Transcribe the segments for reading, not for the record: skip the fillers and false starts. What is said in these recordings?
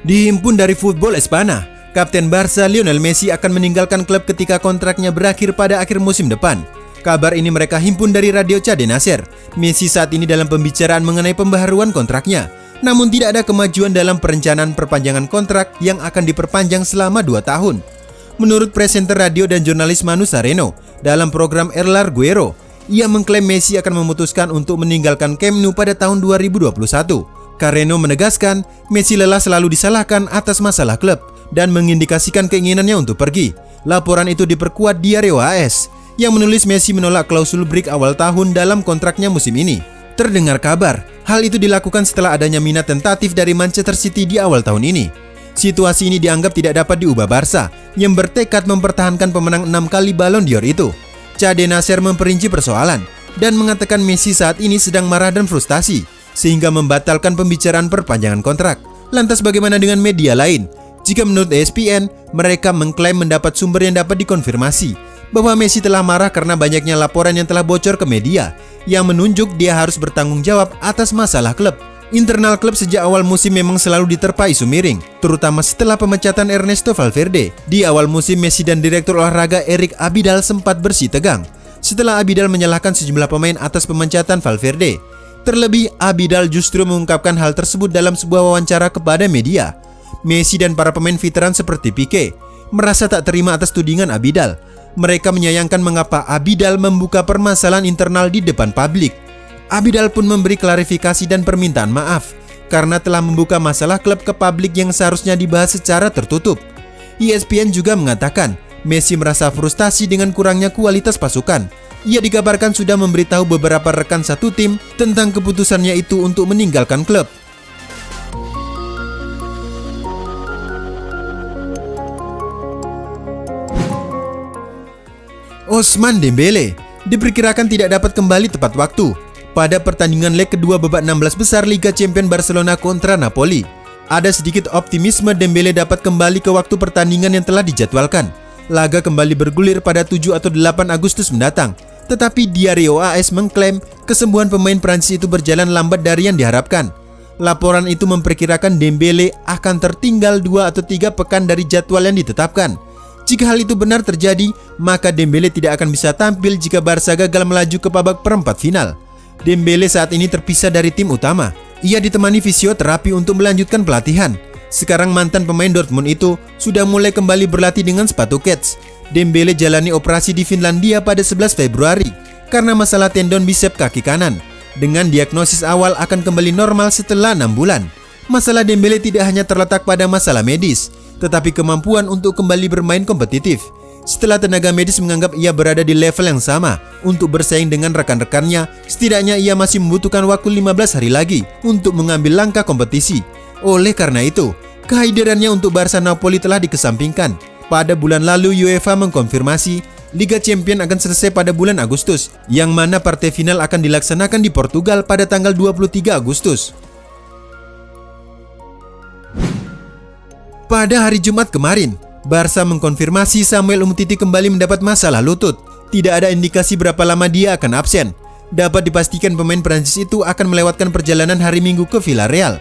Dihimpun dari Football Espana, Kapten Barca Lionel Messi akan meninggalkan klub ketika kontraknya berakhir pada akhir musim depan. Kabar ini mereka himpun dari Radio Cadena Ser. Messi saat ini dalam pembicaraan mengenai pembaharuan kontraknya. Namun tidak ada kemajuan dalam perencanaan perpanjangan kontrak yang akan diperpanjang selama 2 tahun. Menurut presenter radio dan jurnalis Manu Sareno, dalam program El Larguero, ia mengklaim Messi akan memutuskan untuk meninggalkan Camp Nou pada tahun 2021. Carreno menegaskan, Messi lelah selalu disalahkan atas masalah klub dan mengindikasikan keinginannya untuk pergi. Laporan itu diperkuat Diario AS yang menulis Messi menolak klausul break awal tahun dalam kontraknya musim ini. Terdengar kabar, hal itu dilakukan setelah adanya minat tentatif dari Manchester City di awal tahun ini. Situasi ini dianggap tidak dapat diubah Barca yang bertekad mempertahankan pemenang 6 kali Ballon d'Or itu. Cadena Ser memperinci persoalan dan mengatakan Messi saat ini sedang marah dan frustasi sehingga membatalkan pembicaraan perpanjangan kontrak. Lantas bagaimana dengan media lain? Jika menurut ESPN, mereka mengklaim mendapat sumber yang dapat dikonfirmasi bahwa Messi telah marah karena banyaknya laporan yang telah bocor ke media yang menunjuk dia harus bertanggung jawab atas masalah klub. Internal klub sejak awal musim memang selalu diterpa isu miring, terutama setelah pemecatan Ernesto Valverde. Di awal musim, Messi dan Direktur Olahraga Eric Abidal sempat bersih tegang setelah Abidal menyalahkan sejumlah pemain atas pemecatan Valverde. Terlebih, Abidal justru mengungkapkan hal tersebut dalam sebuah wawancara kepada media. Messi dan para pemain veteran seperti Pique merasa tak terima atas tudingan Abidal. Mereka menyayangkan mengapa Abidal membuka permasalahan internal di depan publik. Abidal pun memberi klarifikasi dan permintaan maaf karena telah membuka masalah klub ke publik yang seharusnya dibahas secara tertutup. ESPN juga mengatakan Messi merasa frustasi dengan kurangnya kualitas pasukan. Ia dikabarkan sudah memberitahu beberapa rekan satu tim tentang keputusannya itu untuk meninggalkan klub. Ousmane Dembele diperkirakan tidak dapat kembali tepat waktu pada pertandingan leg kedua babak 16 besar Liga Champions Barcelona kontra Napoli. Ada sedikit optimisme Dembele dapat kembali ke waktu pertandingan yang telah dijadwalkan. Laga kembali bergulir pada 7 atau 8 Agustus mendatang. Tetapi Diario AS mengklaim kesembuhan pemain Prancis itu berjalan lambat dari yang diharapkan. Laporan itu memperkirakan Dembele akan tertinggal 2 atau 3 pekan dari jadwal yang ditetapkan. Jika hal itu benar terjadi, maka Dembele tidak akan bisa tampil jika Barca gagal melaju ke babak perempat final. Dembele saat ini terpisah dari tim utama. Ia ditemani fisioterapi untuk melanjutkan pelatihan. Sekarang mantan pemain Dortmund itu sudah mulai kembali berlatih dengan sepatu kets. Dembele jalani operasi di Finlandia pada 11 Februari karena masalah tendon bisep kaki kanan. Dengan diagnosis awal akan kembali normal setelah 6 bulan. Masalah Dembele tidak hanya terletak pada masalah medis, tetapi kemampuan untuk kembali bermain kompetitif. Setelah tenaga medis menganggap ia berada di level yang sama untuk bersaing dengan rekan-rekannya, setidaknya ia masih membutuhkan waktu 15 hari lagi untuk mengambil langkah kompetisi. Oleh karena itu, kehadirannya untuk Barca Napoli telah dikesampingkan. Pada bulan lalu UEFA mengkonfirmasi Liga Champions akan selesai pada bulan Agustus, yang mana partai final akan dilaksanakan di Portugal pada tanggal 23 Agustus. Pada hari Jumat kemarin, Barca mengkonfirmasi Samuel Umtiti kembali mendapat masalah lutut. Tidak ada indikasi berapa lama dia akan absen. Dapat dipastikan pemain Prancis itu akan melewatkan perjalanan hari Minggu ke Villarreal.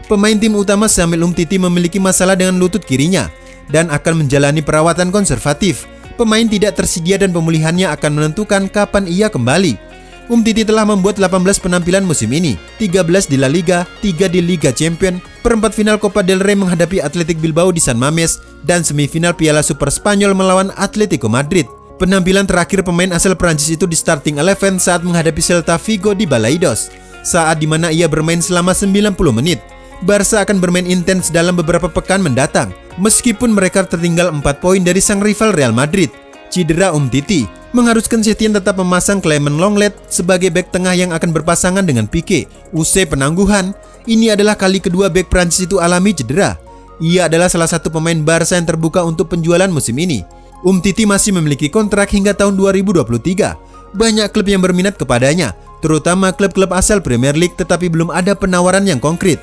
Pemain tim utama Samuel Umtiti memiliki masalah dengan lutut kirinya dan akan menjalani perawatan konservatif. Pemain tidak tersedia dan pemulihannya akan menentukan kapan ia kembali. Umtiti telah membuat 18 penampilan musim ini, 13 di La Liga, 3 di Liga Champions, perempat final Copa del Rey menghadapi Athletic Bilbao di San Mamés, dan semifinal Piala Super Spanyol melawan Atletico Madrid. Penampilan terakhir pemain asal Prancis itu di starting 11 saat menghadapi Celta Vigo di Balaidos, saat dimana ia bermain selama 90 menit. Barca akan bermain intens dalam beberapa pekan mendatang, meskipun mereka tertinggal 4 poin dari sang rival Real Madrid. Cedera Umtiti mengharuskan Setien tetap memasang Clement Lenglet sebagai bek tengah yang akan berpasangan dengan Pique. Usai penangguhan, ini adalah kali kedua bek Prancis itu alami cedera. Ia adalah salah satu pemain Barca yang terbuka untuk penjualan musim ini. Umtiti masih memiliki kontrak hingga tahun 2023. Banyak klub yang berminat kepadanya, terutama klub-klub asal Premier League, tetapi belum ada penawaran yang konkret.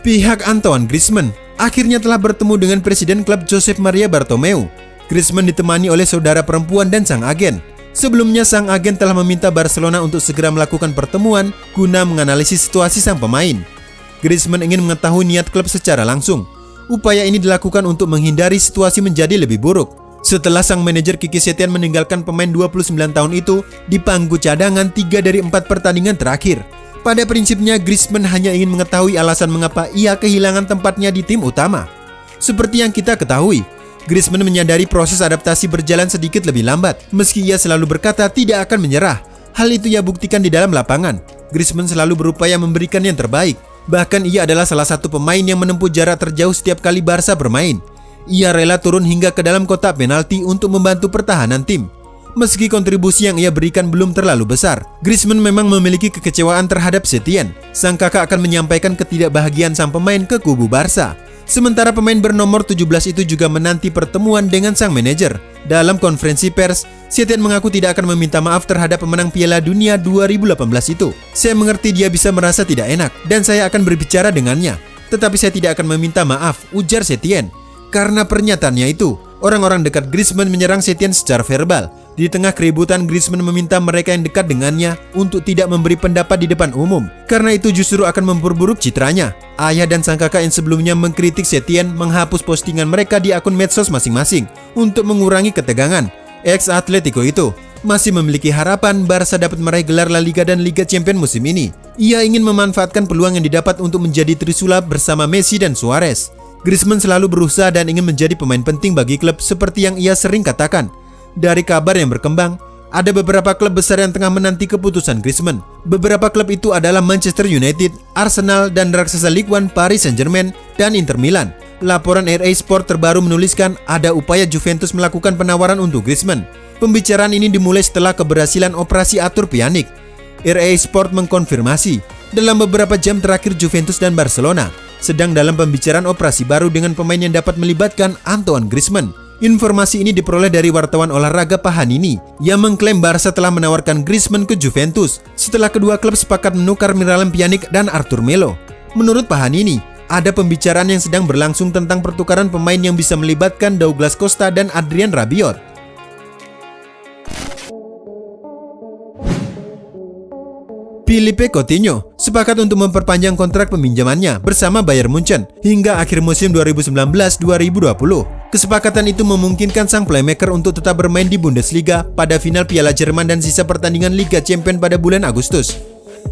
Pihak Antoine Griezmann akhirnya telah bertemu dengan presiden klub Josep Maria Bartomeu. Griezmann ditemani oleh saudara perempuan dan sang agen. Sebelumnya sang agen telah meminta Barcelona untuk segera melakukan pertemuan guna menganalisis situasi sang pemain. Griezmann ingin mengetahui niat klub secara langsung. Upaya ini dilakukan untuk menghindari situasi menjadi lebih buruk. Setelah sang manajer Kiki Setien meninggalkan pemain 29 tahun itu di pangku cadangan 3 dari 4 pertandingan terakhir. Pada prinsipnya Griezmann hanya ingin mengetahui alasan mengapa ia kehilangan tempatnya di tim utama. Seperti yang kita ketahui, Griezmann menyadari proses adaptasi berjalan sedikit lebih lambat. Meski ia selalu berkata tidak akan menyerah, hal itu ia buktikan di dalam lapangan. Griezmann selalu berupaya memberikan yang terbaik. Bahkan ia adalah salah satu pemain yang menempuh jarak terjauh setiap kali Barca bermain. Ia rela turun hingga ke dalam kotak penalti untuk membantu pertahanan tim. Meski kontribusi yang ia berikan belum terlalu besar, Griezmann memang memiliki kekecewaan terhadap Setien. Sang kakak akan menyampaikan ketidakbahagiaan sang pemain ke kubu Barca. Sementara pemain bernomor 17 itu juga menanti pertemuan dengan sang manajer. Dalam konferensi pers, Setien mengaku tidak akan meminta maaf terhadap pemenang Piala Dunia 2018 itu. Saya mengerti dia bisa merasa tidak enak dan saya akan berbicara dengannya. Tetapi saya tidak akan meminta maaf, ujar Setien. Karena pernyataannya itu, orang-orang dekat Griezmann menyerang Setien secara verbal. Di tengah keributan, Griezmann meminta mereka yang dekat dengannya untuk tidak memberi pendapat di depan umum. Karena itu justru akan memperburuk citranya. Ayah dan sang kakak yang sebelumnya mengkritik Setien menghapus postingan mereka di akun medsos masing-masing untuk mengurangi ketegangan. Ex-Atletico itu masih memiliki harapan Barca dapat meraih gelar La Liga dan Liga Champions musim ini. Ia ingin memanfaatkan peluang yang didapat untuk menjadi trisulap bersama Messi dan Suarez. Griezmann selalu berusaha dan ingin menjadi pemain penting bagi klub seperti yang ia sering katakan. Dari kabar yang berkembang, ada beberapa klub besar yang tengah menanti keputusan Griezmann. Beberapa klub itu adalah Manchester United, Arsenal, dan raksasa Ligue 1 Paris Saint-Germain dan Inter Milan. Laporan RA Sport terbaru menuliskan ada upaya Juventus melakukan penawaran untuk Griezmann. Pembicaraan ini dimulai setelah keberhasilan operasi atur Pjanic. RA Sport mengkonfirmasi, dalam beberapa jam terakhir Juventus dan Barcelona sedang dalam pembicaraan operasi baru dengan pemain yang dapat melibatkan Antoine Griezmann. Informasi ini diperoleh dari wartawan olahraga Pahanini yang mengklaim Barca telah menawarkan Griezmann ke Juventus setelah kedua klub sepakat menukar Miralem Pjanic dan Arthur Melo. Menurut Pahanini, ada pembicaraan yang sedang berlangsung tentang pertukaran pemain yang bisa melibatkan Douglas Costa dan Adrien Rabiot. Philippe Coutinho sepakat untuk memperpanjang kontrak peminjamannya bersama Bayern Munchen hingga akhir musim 2019-2020. Kesepakatan itu memungkinkan sang playmaker untuk tetap bermain di Bundesliga pada final Piala Jerman dan sisa pertandingan Liga Champions pada bulan Agustus.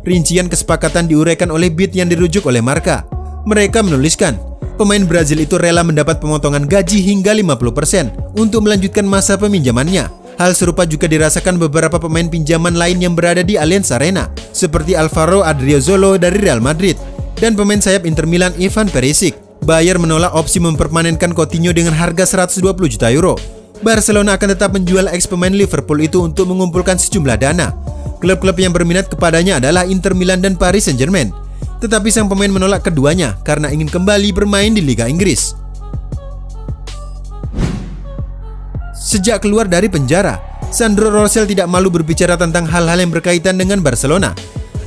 Rincian kesepakatan diuraikan oleh Bild yang dirujuk oleh Marca. Mereka menuliskan, pemain Brazil itu rela mendapat pemotongan gaji hingga 50% untuk melanjutkan masa peminjamannya. Hal serupa juga dirasakan beberapa pemain pinjaman lain yang berada di Allianz Arena, seperti Alvaro Adriozolo dari Real Madrid dan pemain sayap Inter Milan Ivan Perisic. Bayern menolak opsi mempermanenkan Coutinho dengan harga 120 juta euro. Barcelona akan tetap menjual ex pemain Liverpool itu untuk mengumpulkan sejumlah dana. Klub-klub yang berminat kepadanya adalah Inter Milan dan Paris Saint-Germain. Tetapi sang pemain menolak keduanya karena ingin kembali bermain di Liga Inggris. Sejak keluar dari penjara, Sandro Rosell tidak malu berbicara tentang hal-hal yang berkaitan dengan Barcelona.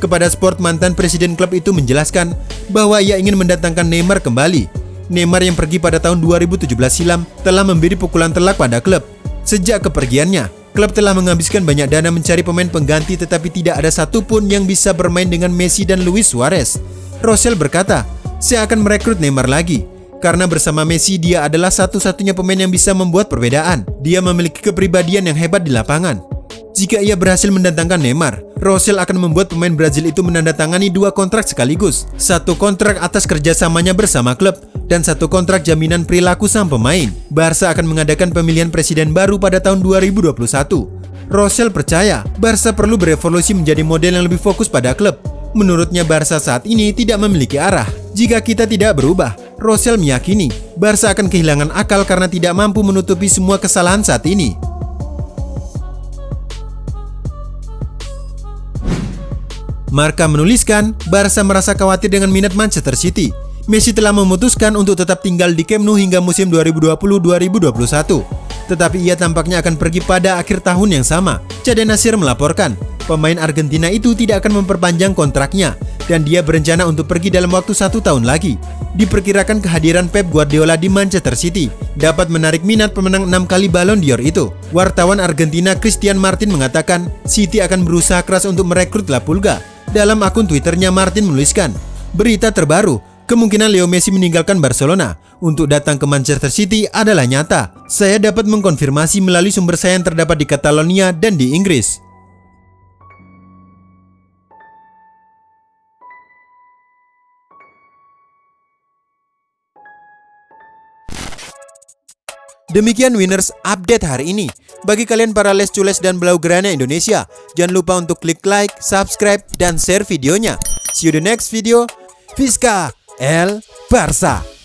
Kepada Sport, mantan presiden klub itu menjelaskan bahwa ia ingin mendatangkan Neymar kembali. Neymar yang pergi pada tahun 2017 silam telah memberi pukulan telak pada klub. Sejak kepergiannya, klub telah menghabiskan banyak dana mencari pemain pengganti tetapi tidak ada satupun yang bisa bermain dengan Messi dan Luis Suarez. Rosell berkata, saya akan merekrut Neymar lagi. Karena bersama Messi dia adalah satu-satunya pemain yang bisa membuat perbedaan. Dia memiliki kepribadian yang hebat di lapangan. Jika ia berhasil mendatangkan Neymar, Rosell akan membuat pemain Brazil itu menandatangani 2 kontrak sekaligus. 1 kontrak atas kerjasamanya bersama klub dan 1 kontrak jaminan perilaku sang pemain. Barca akan mengadakan pemilihan presiden baru pada tahun 2021. Rosell percaya Barca perlu berevolusi menjadi model yang lebih fokus pada klub. Menurutnya Barca saat ini tidak memiliki arah. Jika kita tidak berubah, Rosell meyakini Barca akan kehilangan akal karena tidak mampu menutupi semua kesalahan saat ini. Marca menuliskan, Barca merasa khawatir dengan minat Manchester City. Messi telah memutuskan untuk tetap tinggal di Camp Nou hingga musim 2020-2021. Tetapi ia tampaknya akan pergi pada akhir tahun yang sama. Cade Nasir melaporkan, pemain Argentina itu tidak akan memperpanjang kontraknya dan dia berencana untuk pergi dalam waktu 1 tahun lagi. Diperkirakan kehadiran Pep Guardiola di Manchester City dapat menarik minat pemenang 6 kali Ballon d'Or itu. Wartawan Argentina Christian Martin mengatakan City akan berusaha keras untuk merekrut La Pulga. Dalam akun Twitternya, Martin menuliskan, Berita terbaru, kemungkinan Leo Messi meninggalkan Barcelona untuk datang ke Manchester City adalah nyata. Saya dapat mengkonfirmasi melalui sumber saya yang terdapat di Catalonia dan di Inggris. Demikian Winners Update hari ini. Bagi kalian para les cules dan blaugrana Indonesia, jangan lupa untuk klik like, subscribe, dan share videonya. See you the next video. Visca El Barça.